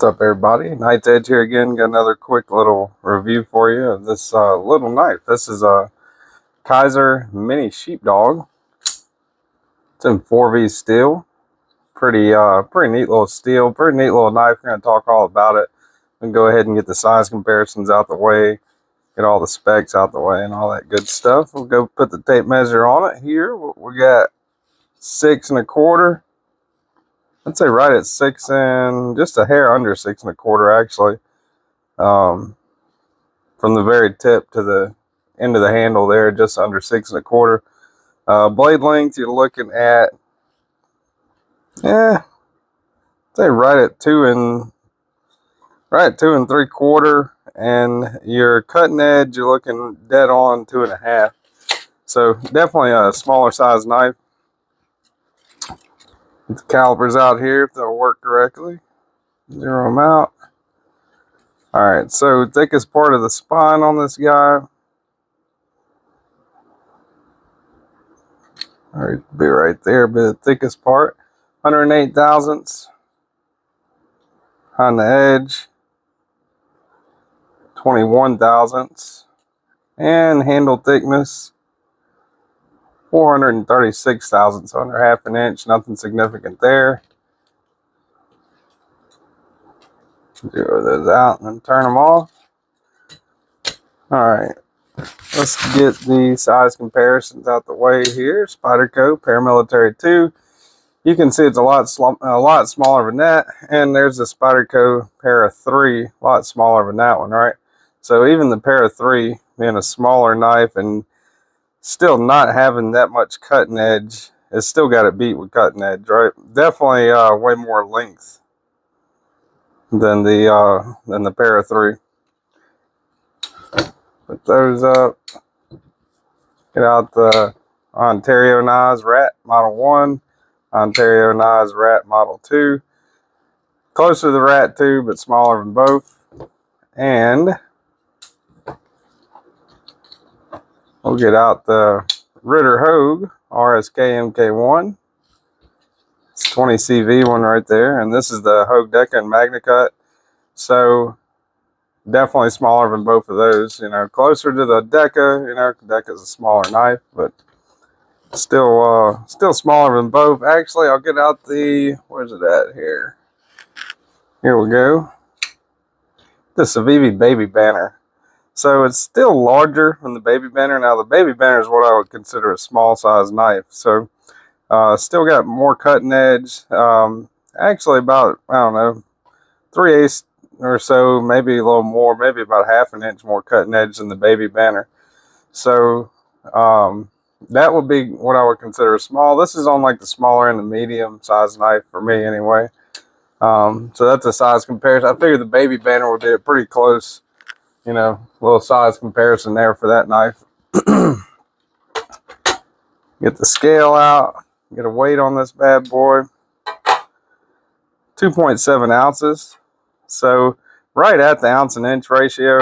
What's up, everybody? Knight's Edge here again. Got another quick little review for you of this little knife. This is a Kizer Mini Sheepdog. It's in 4V steel. Pretty neat little steel. Pretty neat little knife. We're going to talk all about it. We can go ahead and get the size comparisons out the way. Get all the specs out the way and all that good stuff. We'll go put the tape measure on it here. We got 6 1/4. I'd say right at 6 and just a hair under 6 1/4 actually. From the very tip to the end of the handle there, just under 6 1/4. Blade length, you're looking at, I'd say right at 2 3/4, and your cutting edge, you're looking dead on 2 1/2. So definitely a smaller size knife. Get the calipers out here if they'll work correctly. Zero them out. Alright, so thickest part of the spine on this guy. Alright, be right there, be the thickest part. 108 thousandths. On the edge, 21 thousandths. And handle thickness, 436 thousandths, under half an inch, nothing significant there. Zero those out and then turn them off. Alright, let's get the size comparisons out the way here. Spyderco Paramilitary 2. You can see it's a lot smaller than that. And there's the Spyderco Para 3, a lot smaller than that one, right? So even the Para 3 being a smaller knife and still not having that much cutting edge, it's still got it beat with cutting edge, right? Definitely way more length than the Para 3. Put those up. Get out the Ontario Knives Rat Model 1, Ontario Knives Rat Model 2. Closer to the Rat 2, but smaller than both. And we'll get out the Ritter Hogue RSK MK1. It's 20 CV one right there, and this is the Hogue Deca and Magna Cut. So definitely smaller than both of those. You know, closer to the Deca. You know, Deca's a smaller knife, but still smaller than both. Actually, I'll get out the, where's it at here? Here we go. The Civivi Baby Banner. So it's still larger than the Baby Banner. Now the Baby Banner is what I would consider a small size knife. So still got more cutting edge. Actually about, I don't know, 3/8 or so, maybe a little more, maybe about half an inch more cutting edge than the Baby Banner. So that would be what I would consider small. This is on like the smaller end of medium size knife for me anyway. So that's a size comparison. I figured the Baby Banner would be pretty close. You know, little size comparison there for that knife. Get the scale out. Get a weight on this bad boy. 2.7 ounces. So right at the ounce and inch ratio.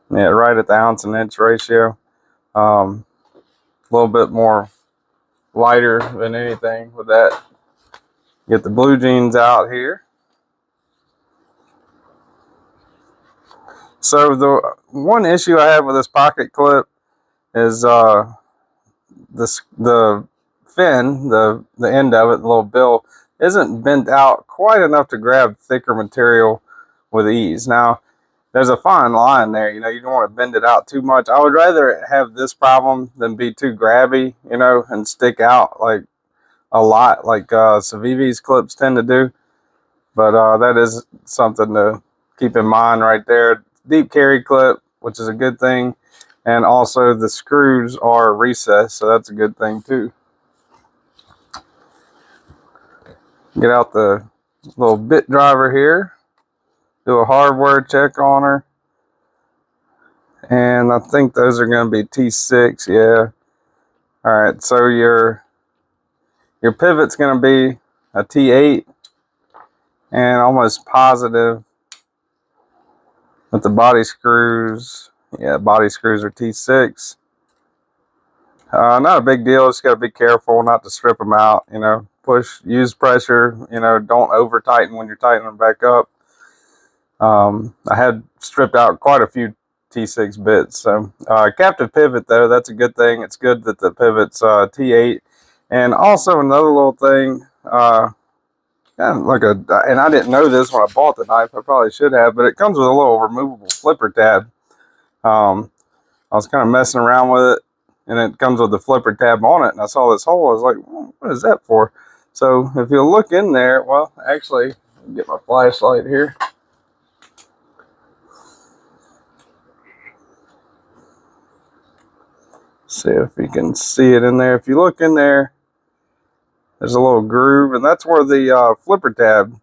Yeah, right at the ounce and inch ratio. A little bit more lighter than anything with that. Get the blue jeans out here. So the one issue I have with this pocket clip is the fin, the end of it, the little bill, isn't bent out quite enough to grab thicker material with ease. Now, there's a fine line there. You know, you don't want to bend it out too much. I would rather have this problem than be too grabby, you know, and stick out like a lot, like Civivi's clips tend to do. But that is something to keep in mind right there. Deep carry clip, which is a good thing, and also the screws are recessed, so that's a good thing too. Get out the little bit driver here, do a hardware check on her, and I think those are going to be T6. Yeah. All right, so your pivot's going to be a T8, and almost positive with the body screws, yeah, body screws are T6. Not a big deal, just got to be careful not to strip them out, you know, use pressure, you know, don't over tighten when you're tightening them back up. I had stripped out quite a few T6 bits. So captive pivot though, that's a good thing. It's good that the pivot's T8. And also another little thing, kind of like and I didn't know this when I bought the knife, I probably should have, but it comes with a little removable flipper tab. I was kind of messing around with it, and it comes with the flipper tab on it, and I saw this hole. I was like, well, what is that for? So if you look in there, well, actually, get my flashlight here. See if you can see it in there. If you look in there, there's a little groove, and that's where the flipper tab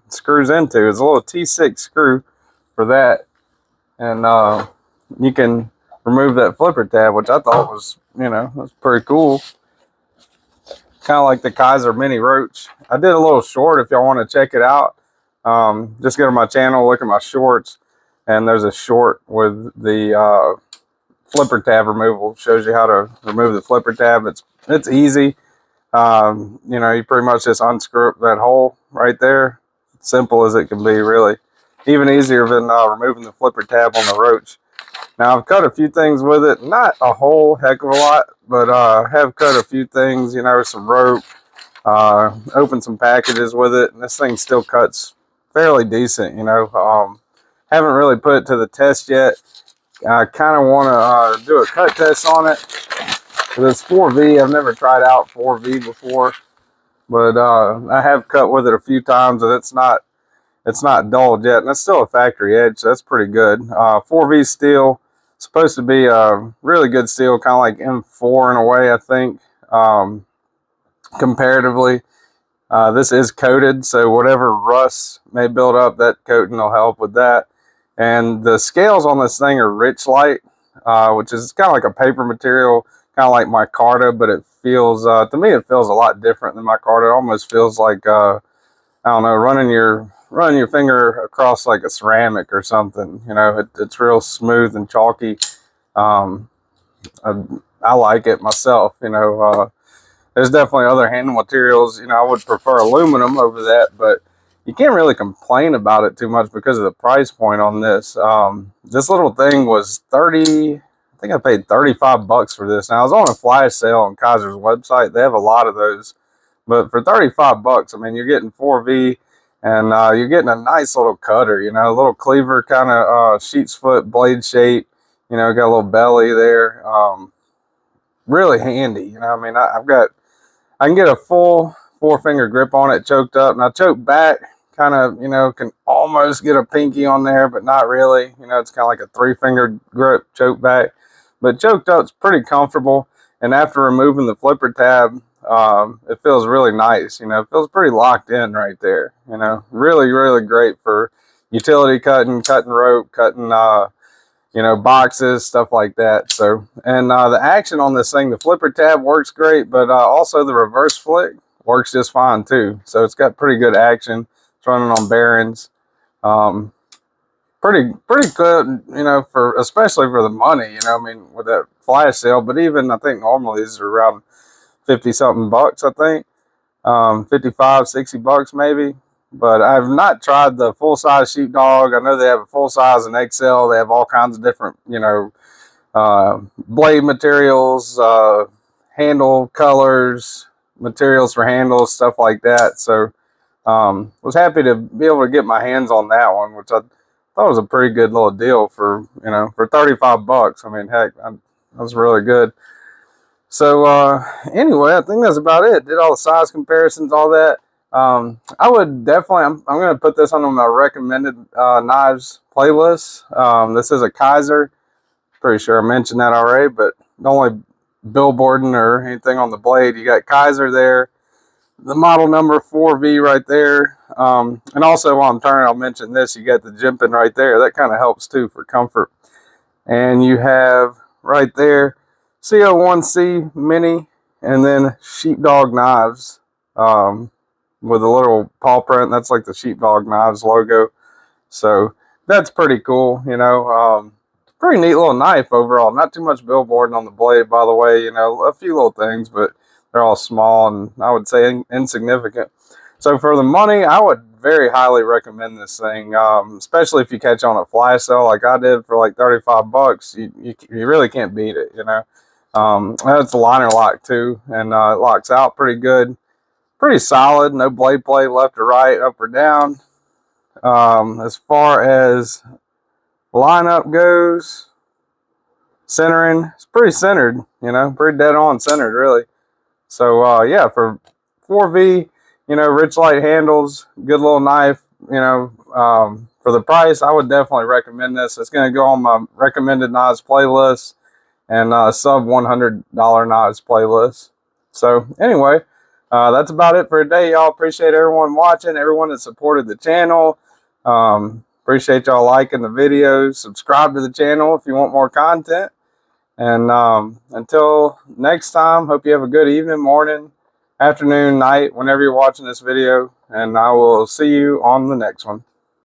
screws into. It's a little T6 screw for that, and you can remove that flipper tab, which I thought was, you know, was pretty cool. Kind of like the Kizer Mini Roach. I did a little short if y'all want to check it out. Just go to my channel, look at my shorts, and there's a short with the flipper tab removal. Shows you how to remove the flipper tab. It's easy. You know, you pretty much just unscrew up that hole right there. Simple as it can be, really. Even easier than removing the flipper tab on the Roach. Now, I've cut a few things with it. Not a whole heck of a lot, but have cut a few things, you know, some rope, opened some packages with it, and this thing still cuts fairly decent, you know. Haven't really put it to the test yet. I kind of want to do a cut test on it. It's 4V. I've never tried out 4V before, but I have cut with it a few times, and it's not dulled yet, and it's still a factory edge, so that's pretty good. 4V steel, supposed to be a really good steel, kind of like M4 in a way, I think, comparatively. This is coated, so whatever rust may build up, that coating will help with that. And the scales on this thing are richlite, which is kind of like a paper material, kind of like micarta, but it feels, to me, it feels a lot different than micarta. It almost feels like, I don't know, running your finger across like a ceramic or something. You know, it's real smooth and chalky. I like it myself. You know, there's definitely other handle materials. You know, I would prefer aluminum over that, but you can't really complain about it too much because of the price point on this. This little thing was I think I paid 35 bucks for this. Now, I was on a flash sale on Kizer's website. They have a lot of those, but for 35 bucks, I mean, you're getting 4V, and you're getting a nice little cutter, you know, a little cleaver kind of sheep's foot blade shape. You know, got a little belly there. Really handy, you know. I mean, I can get a full 4-finger grip on it, choked up. Now, choke back, kind of, you know, can almost get a pinky on there, but not really. You know, it's kind of like a 3-finger grip, choke back. But choked up, it's pretty comfortable. And after removing the flipper tab, it feels really nice. You know, it feels pretty locked in right there. You know, really, really great for utility cutting rope, cutting, you know, boxes, stuff like that. So, and the action on this thing, the flipper tab works great, but also the reverse flick works just fine too. So it's got pretty good action. It's running on bearings. Pretty good, you know, for especially for the money, you know. I mean, with that flash sale, but even I think normally these are around 50 something bucks, I think. 55, 60 bucks maybe. But I've not tried the full-size sheepdog. I know they have a full-size and XL. They have all kinds of different, you know, blade materials, handle colors, materials for handles, stuff like that. So was happy to be able to get my hands on that one, which I thought was a pretty good little deal for, you know, for 35 bucks. I mean, heck, that was really good. So anyway, I think that's about it. Did all the size comparisons, all that. I would definitely, I'm going to put this on my recommended knives playlist. This is a Kizer. Pretty sure I mentioned that already, but the only billboarding or anything on the blade, you got Kizer there. The model number 4V right there. And also while I'm turning, I'll mention this. You got the jimping right there. That kind of helps too for comfort. And you have right there CO1C Mini, and then Sheepdog Knives with a little paw print. That's like the Sheepdog Knives logo. So that's pretty cool, you know. Pretty neat little knife overall. Not too much billboarding on the blade, by the way. You know, a few little things, but They're all small and I would say insignificant. So for the money, I would very highly recommend this thing, especially if you catch on a fly sale like I did for like 35 bucks. You really can't beat it, you know. It's a liner lock too, and it locks out pretty good, pretty solid. No blade play left or right, up or down. As far as lineup goes, centering, it's pretty centered, you know, pretty dead on centered, really. So yeah, for 4V, you know, richlite handles, good little knife, you know, for the price, I would definitely recommend this. It's going to go on my recommended knives playlist and sub $100 knives playlist. So anyway, that's about it for today, y'all. Appreciate everyone watching, everyone that supported the channel. Appreciate y'all liking the videos. Subscribe to the channel if you want more content. And until next time, hope you have a good evening, morning, afternoon, night, whenever you're watching this video. And I will see you on the next one.